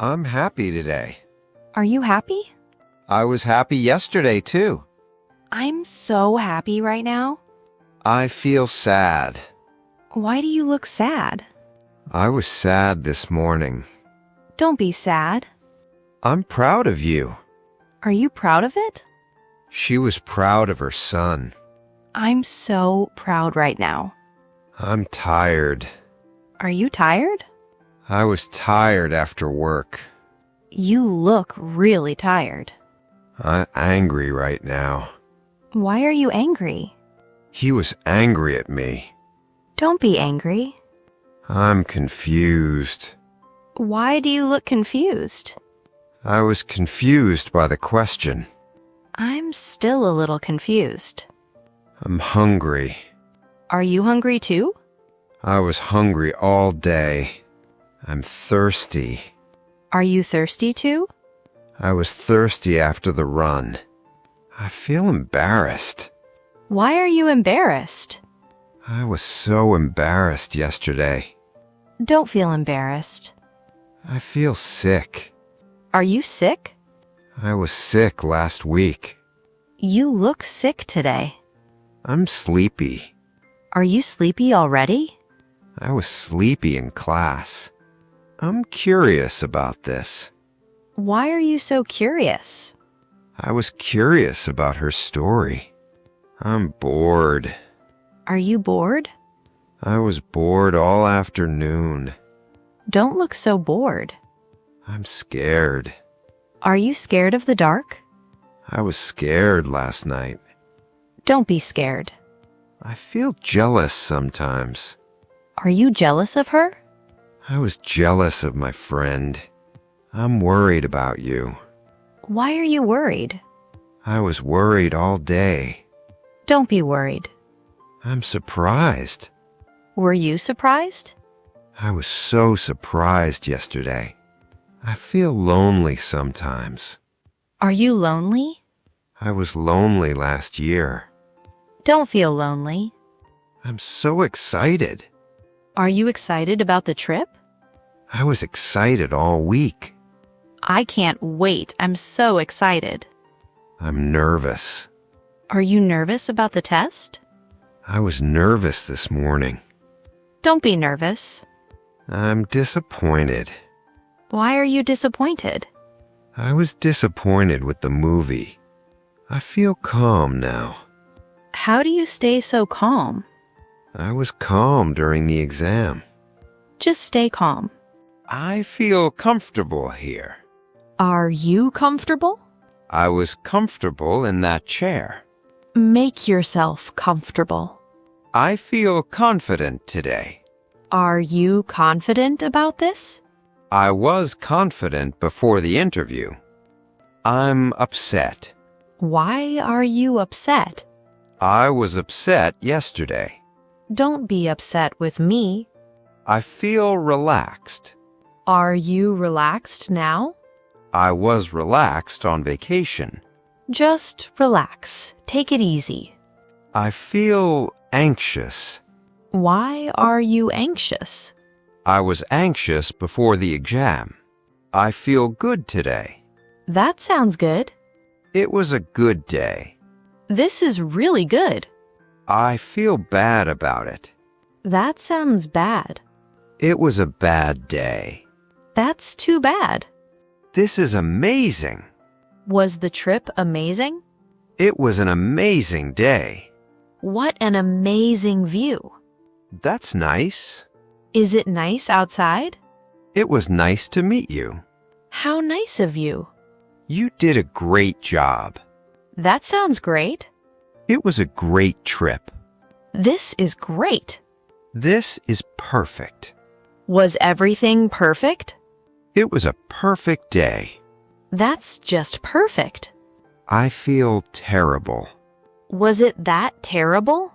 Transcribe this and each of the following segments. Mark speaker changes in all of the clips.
Speaker 1: I'm happy today.
Speaker 2: Are you happy?
Speaker 1: I was happy yesterday, too.
Speaker 2: I'm so happy right now.
Speaker 1: I feel sad.
Speaker 2: Why do you look sad?
Speaker 1: I was sad this morning.
Speaker 2: Don't be sad.
Speaker 1: I'm proud of you.
Speaker 2: Are you proud of it?
Speaker 1: She was proud of her son.
Speaker 2: I'm so proud right now.
Speaker 1: I'm tired.
Speaker 2: Are you tired?
Speaker 1: I was tired after work.
Speaker 2: You look really tired.
Speaker 1: I'm angry right now.
Speaker 2: Why are you angry?
Speaker 1: He was angry at me.
Speaker 2: Don't be angry.
Speaker 1: I'm confused.
Speaker 2: Why do you look confused?
Speaker 1: I was confused by the question.
Speaker 2: I'm still a little confused.
Speaker 1: I'm hungry.
Speaker 2: Are you hungry too?
Speaker 1: I was hungry all day. I'm thirsty.
Speaker 2: Are you thirsty too?
Speaker 1: I was thirsty after the run. I feel embarrassed.
Speaker 2: Why are you embarrassed?
Speaker 1: I was so embarrassed yesterday.
Speaker 2: Don't feel embarrassed.
Speaker 1: I feel sick.
Speaker 2: Are you sick?
Speaker 1: I was sick last week.
Speaker 2: You look sick today.
Speaker 1: I'm sleepy.
Speaker 2: Are you sleepy already?
Speaker 1: I was sleepy in class. I'm curious about this.
Speaker 2: Why are you so curious?
Speaker 1: I was curious about her story. I'm bored.
Speaker 2: Are you bored?
Speaker 1: I was bored all afternoon.
Speaker 2: Don't look so bored.
Speaker 1: I'm scared.
Speaker 2: Are you scared of the dark?
Speaker 1: I was scared last night.
Speaker 2: Don't be scared.
Speaker 1: I feel jealous sometimes.
Speaker 2: Are you jealous of her?
Speaker 1: I was jealous of my friend. I'm worried about you.
Speaker 2: Why are you worried?
Speaker 1: I was worried all day.
Speaker 2: Don't be worried.
Speaker 1: I'm surprised.
Speaker 2: Were you surprised?
Speaker 1: I was so surprised yesterday. I feel lonely sometimes.
Speaker 2: Are you lonely?
Speaker 1: I was lonely last year.
Speaker 2: Don't feel lonely.
Speaker 1: I'm so excited.
Speaker 2: Are you excited about the trip?
Speaker 1: I was excited all week.
Speaker 2: I can't wait. I'm so excited.
Speaker 1: I'm nervous.
Speaker 2: Are you nervous about the test?
Speaker 1: I was nervous this morning.
Speaker 2: Don't be nervous.
Speaker 1: I'm disappointed.
Speaker 2: Why are you disappointed?
Speaker 1: I was disappointed with the movie. I feel calm now.
Speaker 2: How do you stay so calm?
Speaker 1: I was calm during the exam.
Speaker 2: Just stay calm.
Speaker 1: I feel comfortable here.
Speaker 2: Are you comfortable?
Speaker 1: I was comfortable in that chair.
Speaker 2: Make yourself comfortable.
Speaker 1: I feel confident today.
Speaker 2: Are you confident about this?
Speaker 1: I was confident before the interview. I'm upset.
Speaker 2: Why are you upset?
Speaker 1: I was upset yesterday.
Speaker 2: Don't be upset with me.
Speaker 1: I feel relaxed.
Speaker 2: Are you relaxed now?
Speaker 1: I was relaxed on vacation.
Speaker 2: Just relax. Take it easy.
Speaker 1: I feel anxious.
Speaker 2: Why are you anxious?
Speaker 1: I was anxious before the exam. I feel good today.
Speaker 2: That sounds good.
Speaker 1: It was a good day.
Speaker 2: This is really good.
Speaker 1: I feel bad about it.
Speaker 2: That sounds bad.
Speaker 1: It was a bad day.
Speaker 2: That's too bad.
Speaker 1: This is amazing.
Speaker 2: Was the trip amazing?
Speaker 1: It was an amazing day.
Speaker 2: What an amazing view.
Speaker 1: That's nice.
Speaker 2: Is it nice outside?
Speaker 1: It was nice to meet you.
Speaker 2: How nice of you.
Speaker 1: You did a great job.
Speaker 2: That sounds great.
Speaker 1: It was a great trip.
Speaker 2: This is great.
Speaker 1: This is perfect.
Speaker 2: Was everything perfect?
Speaker 1: It was a perfect day.
Speaker 2: That's just perfect.
Speaker 1: I feel terrible.
Speaker 2: Was it that terrible?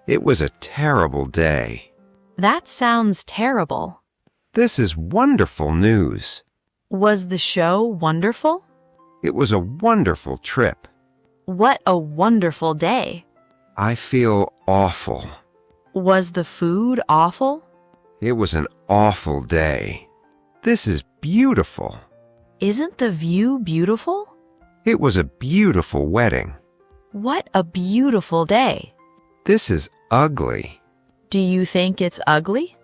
Speaker 1: It was a terrible day.
Speaker 2: That sounds terrible.
Speaker 1: This is wonderful news.
Speaker 2: Was the show wonderful?
Speaker 1: It was a wonderful trip.
Speaker 2: What a wonderful day.
Speaker 1: I feel awful.
Speaker 2: Was the food awful?
Speaker 1: It was an awful day. This is beautiful.
Speaker 2: Isn't the view beautiful?
Speaker 1: It was a beautiful wedding.
Speaker 2: What a beautiful day.
Speaker 1: This is ugly.
Speaker 2: Do you think it's ugly?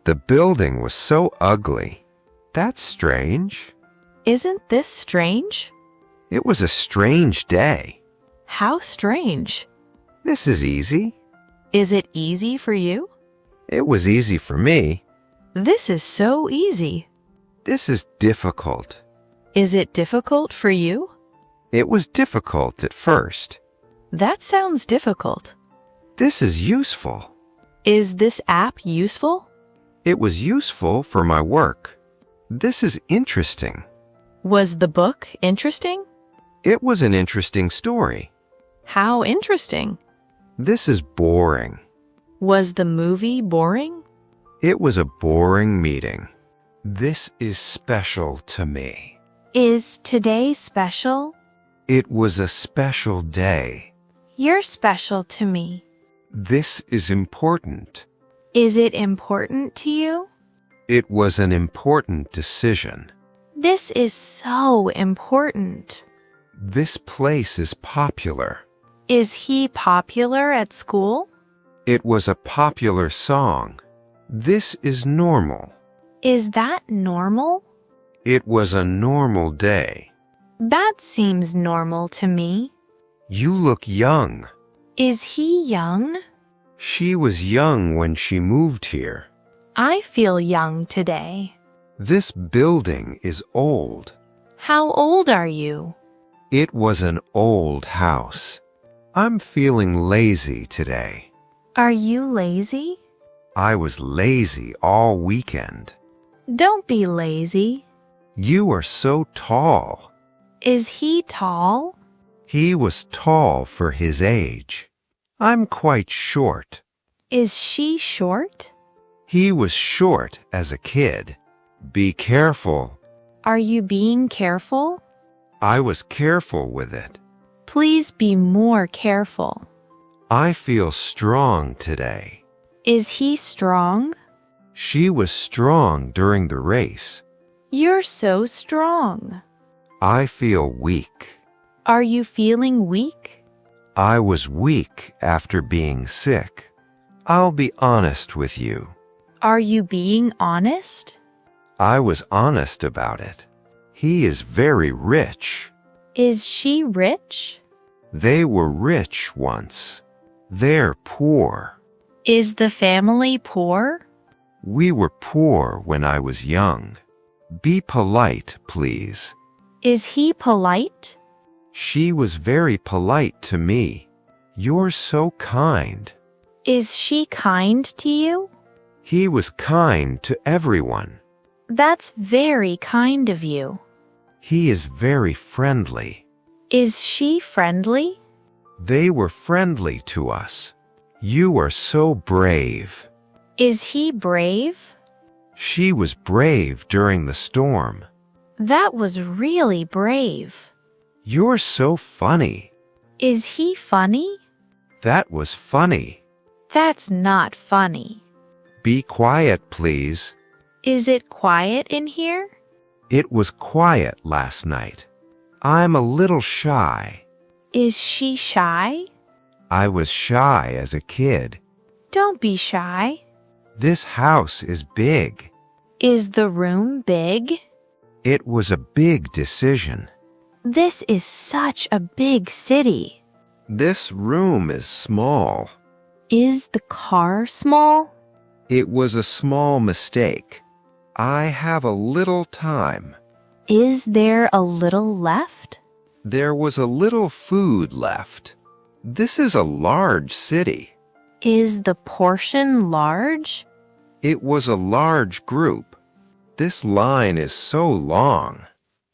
Speaker 1: The building was so ugly. That's strange.
Speaker 2: Isn't this strange?
Speaker 1: It was a strange day.
Speaker 2: How strange.
Speaker 1: This is easy.
Speaker 2: Is it easy for you?
Speaker 1: It was easy for me.
Speaker 2: This is so easy.
Speaker 1: This is difficult.
Speaker 2: Is it difficult for you?
Speaker 1: It was difficult at first.
Speaker 2: That sounds difficult.
Speaker 1: This is useful.
Speaker 2: Is this app useful?
Speaker 1: It was useful for my work. This is interesting.
Speaker 2: Was the book interesting?
Speaker 1: It was an interesting story.
Speaker 2: How interesting.
Speaker 1: This is boring.
Speaker 2: Was the movie boring?
Speaker 1: It was a boring meeting. This is special to me.
Speaker 2: Is today special?
Speaker 1: It was a special day.
Speaker 2: You're special to me.
Speaker 1: This is important.
Speaker 2: Is it important to you?
Speaker 1: It was an important decision.
Speaker 2: This is so important.
Speaker 1: This place is popular.
Speaker 2: Is he popular at school?
Speaker 1: It was a popular song. This is normal.
Speaker 2: Is that normal?
Speaker 1: It was a normal day.
Speaker 2: That seems normal to me.
Speaker 1: You look young.
Speaker 2: Is he young?
Speaker 1: She was young when she moved here.
Speaker 2: I feel young today.
Speaker 1: This building is old.
Speaker 2: How old are you?
Speaker 1: It was an old house. I'm feeling lazy today.
Speaker 2: Are you lazy?
Speaker 1: I was lazy all weekend.
Speaker 2: Don't be lazy.
Speaker 1: You are so tall.
Speaker 2: Is he tall?
Speaker 1: He was tall for his age. I'm quite short.
Speaker 2: Is she short?
Speaker 1: He was short as a kid. Be careful.
Speaker 2: Are you being careful?
Speaker 1: I was careful with it.
Speaker 2: Please be more careful.
Speaker 1: I feel strong today.
Speaker 2: Is he strong?
Speaker 1: She was strong during the race.
Speaker 2: You're so strong.
Speaker 1: I feel weak.
Speaker 2: Are you feeling weak?
Speaker 1: I was weak after being sick. I'll be honest with you.
Speaker 2: Are you being honest?
Speaker 1: I was honest about it. He is very rich.
Speaker 2: Is she rich?
Speaker 1: They were rich once. They're poor.
Speaker 2: Is the family poor?
Speaker 1: We were poor when I was young. Be polite, please.
Speaker 2: Is he polite?
Speaker 1: She was very polite to me. You're so kind.
Speaker 2: Is she kind to you?
Speaker 1: He was kind to everyone.
Speaker 2: That's very kind of you.
Speaker 1: He is very friendly.
Speaker 2: Is she friendly?
Speaker 1: They were friendly to us. You are so brave.
Speaker 2: Is he brave?
Speaker 1: She was brave during the storm.
Speaker 2: That was really brave.
Speaker 1: You're so funny.
Speaker 2: Is he funny?
Speaker 1: That was funny.
Speaker 2: That's not funny.
Speaker 1: Be quiet, please.
Speaker 2: Is it quiet in here?
Speaker 1: It was quiet last night. I'm a little shy.
Speaker 2: Is she shy?
Speaker 1: I was shy as a kid.
Speaker 2: Don't be shy.
Speaker 1: This house is big.
Speaker 2: Is the room big?
Speaker 1: It was a big decision.
Speaker 2: This is such a big city.
Speaker 1: This room is small.
Speaker 2: Is the car small?
Speaker 1: It was a small mistake. I have a little time.
Speaker 2: Is there a little left?
Speaker 1: There was a little food left. This is a large city.
Speaker 2: Is the portion large?
Speaker 1: It was a large group. This line is so long.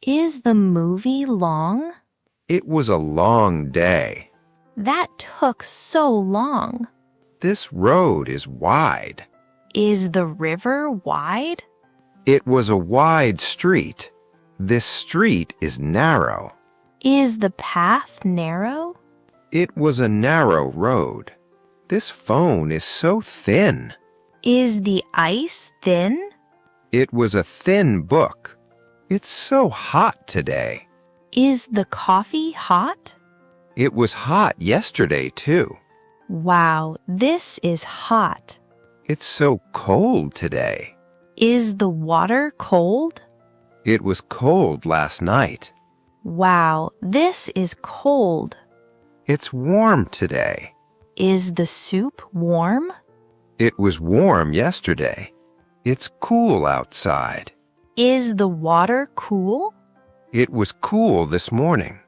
Speaker 2: Is the movie long?
Speaker 1: It was a long day.
Speaker 2: That took so long.
Speaker 1: This road is wide.
Speaker 2: Is the river wide?
Speaker 1: It was a wide street. This street is narrow.
Speaker 2: Is the path narrow?
Speaker 1: It was a narrow road. This phone is so thin.
Speaker 2: Is the ice thin?
Speaker 1: It was a thin book. It's so hot today.
Speaker 2: Is the coffee hot?
Speaker 1: It was hot yesterday, too.
Speaker 2: Wow, this is hot.
Speaker 1: It's so cold today.
Speaker 2: Is the water cold?
Speaker 1: It was cold last night.
Speaker 2: Wow, this is cold.
Speaker 1: It's warm today.
Speaker 2: Is the soup warm?
Speaker 1: It was warm yesterday. It's cool outside.
Speaker 2: Is the water cool?
Speaker 1: It was cool this morning.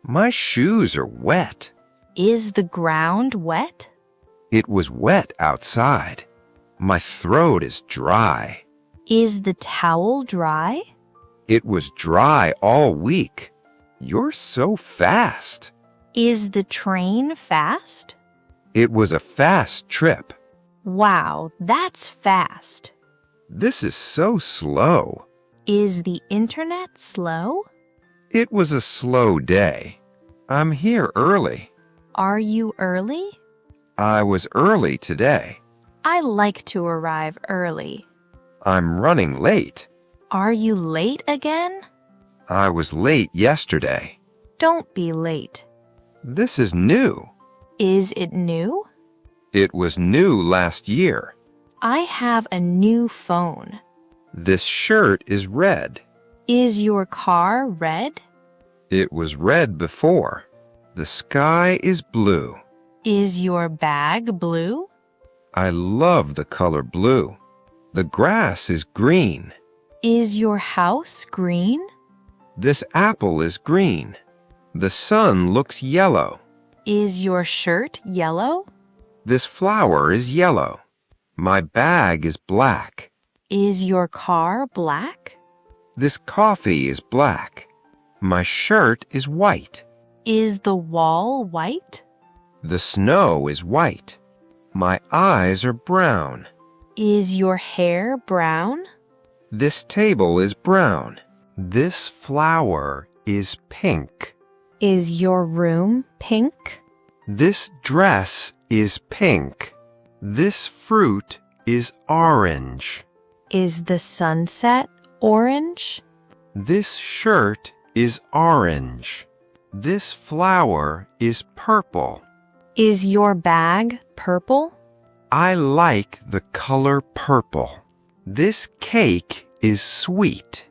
Speaker 1: My shoes are wet.
Speaker 2: Is the ground wet?
Speaker 1: It was wet outside. My throat is dry.
Speaker 2: Is the towel dry?
Speaker 1: It was dry all week. You're so fast.
Speaker 2: Is the train fast?
Speaker 1: It was a fast trip.
Speaker 2: Wow, that's fast.
Speaker 1: This is so slow.
Speaker 2: Is the internet slow?
Speaker 1: It was a slow day. I'm here early.
Speaker 2: Are you early?
Speaker 1: I was early today.
Speaker 2: I like to arrive early.
Speaker 1: I'm running late.
Speaker 2: Are you late again?
Speaker 1: I was late yesterday.
Speaker 2: Don't be late.
Speaker 1: This is new.
Speaker 2: Is it new?
Speaker 1: It was new last year.
Speaker 2: I have a new phone.
Speaker 1: This shirt is red.
Speaker 2: Is your car red?
Speaker 1: It was red before. The sky is blue.
Speaker 2: Is your bag blue?
Speaker 1: I love the color blue. The grass is green.
Speaker 2: Is your house green?
Speaker 1: This apple is green. The sun looks yellow.
Speaker 2: Is your shirt yellow?
Speaker 1: This flower is yellow. My bag is black.
Speaker 2: Is your car black?
Speaker 1: This coffee is black. My shirt is white.
Speaker 2: Is the wall white?
Speaker 1: The snow is white. My eyes are brown.
Speaker 2: Is your hair brown?
Speaker 1: This table is brown. This flower is pink.
Speaker 2: Is your room pink?
Speaker 1: This dress is pink. This fruit is orange.
Speaker 2: Is the sunset orange?
Speaker 1: This shirt is orange. This flower is purple.
Speaker 2: Is your bag purple?
Speaker 1: I like the color purple. This cake is sweet.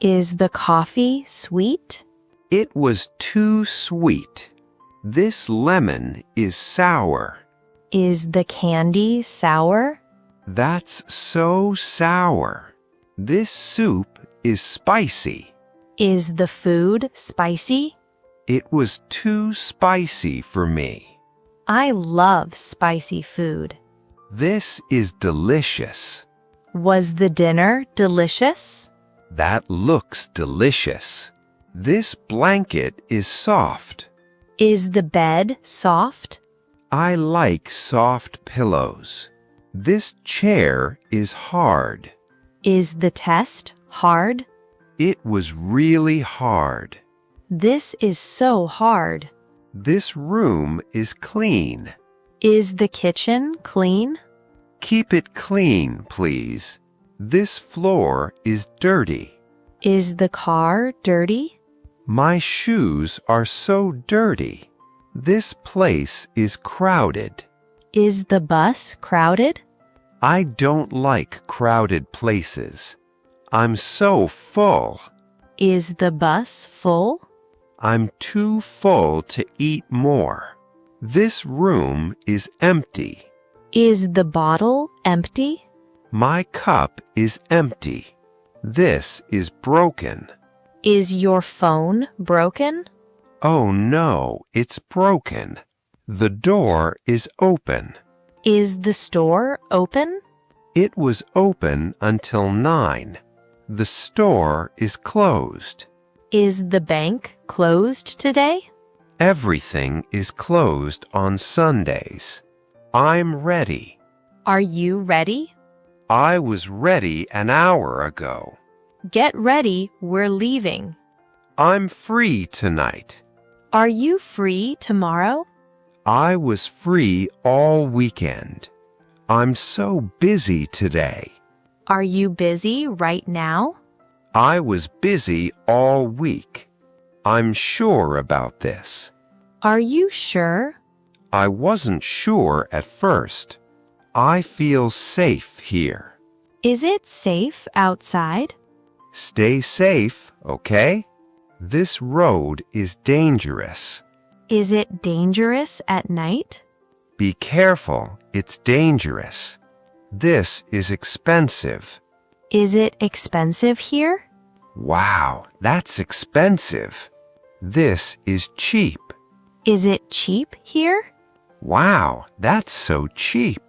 Speaker 2: Is the coffee sweet?
Speaker 1: It was too sweet. This lemon is sour.
Speaker 2: Is the candy sour?
Speaker 1: That's so sour. This soup is spicy.
Speaker 2: Is the food spicy?
Speaker 1: It was too spicy for me.
Speaker 2: I love spicy food.
Speaker 1: This is delicious.
Speaker 2: Was the dinner delicious?
Speaker 1: That looks delicious. This blanket is soft.
Speaker 2: Is the bed soft?
Speaker 1: I like soft pillows. This chair is hard.
Speaker 2: Is the test hard?
Speaker 1: It was really hard.
Speaker 2: This is so hard.
Speaker 1: This room is clean.
Speaker 2: Is the kitchen clean?
Speaker 1: Keep it clean, please. This floor is dirty.
Speaker 2: Is the car dirty?
Speaker 1: My shoes are so dirty. This place is crowded.
Speaker 2: Is the bus crowded?
Speaker 1: I don't like crowded places. I'm so full.
Speaker 2: Is the bus full?
Speaker 1: I'm too full to eat more. This room is empty.
Speaker 2: Is the bottle empty?
Speaker 1: My cup is empty. This is broken.
Speaker 2: Is your phone broken?
Speaker 1: Oh no, it's broken. The door is open.
Speaker 2: Is the store open?
Speaker 1: It was open until 9. The store is closed.
Speaker 2: Is the bank closed today?
Speaker 1: Everything is closed on Sundays. I'm ready.
Speaker 2: Are you ready?
Speaker 1: I was ready an hour ago.
Speaker 2: Get ready, we're leaving.
Speaker 1: I'm free tonight.
Speaker 2: Are you free tomorrow?
Speaker 1: I was free all weekend. I'm so busy today.
Speaker 2: Are you busy right now?
Speaker 1: I was busy all week. I'm sure about this.
Speaker 2: Are you sure?
Speaker 1: I wasn't sure at first. I feel safe here.
Speaker 2: Is it safe outside?
Speaker 1: Stay safe, okay? This road is dangerous.
Speaker 2: Is it dangerous at night?
Speaker 1: Be careful, it's dangerous. This is expensive.
Speaker 2: Is it expensive here?
Speaker 1: Wow, that's expensive. This is cheap.
Speaker 2: Is it cheap here?
Speaker 1: Wow, that's so cheap.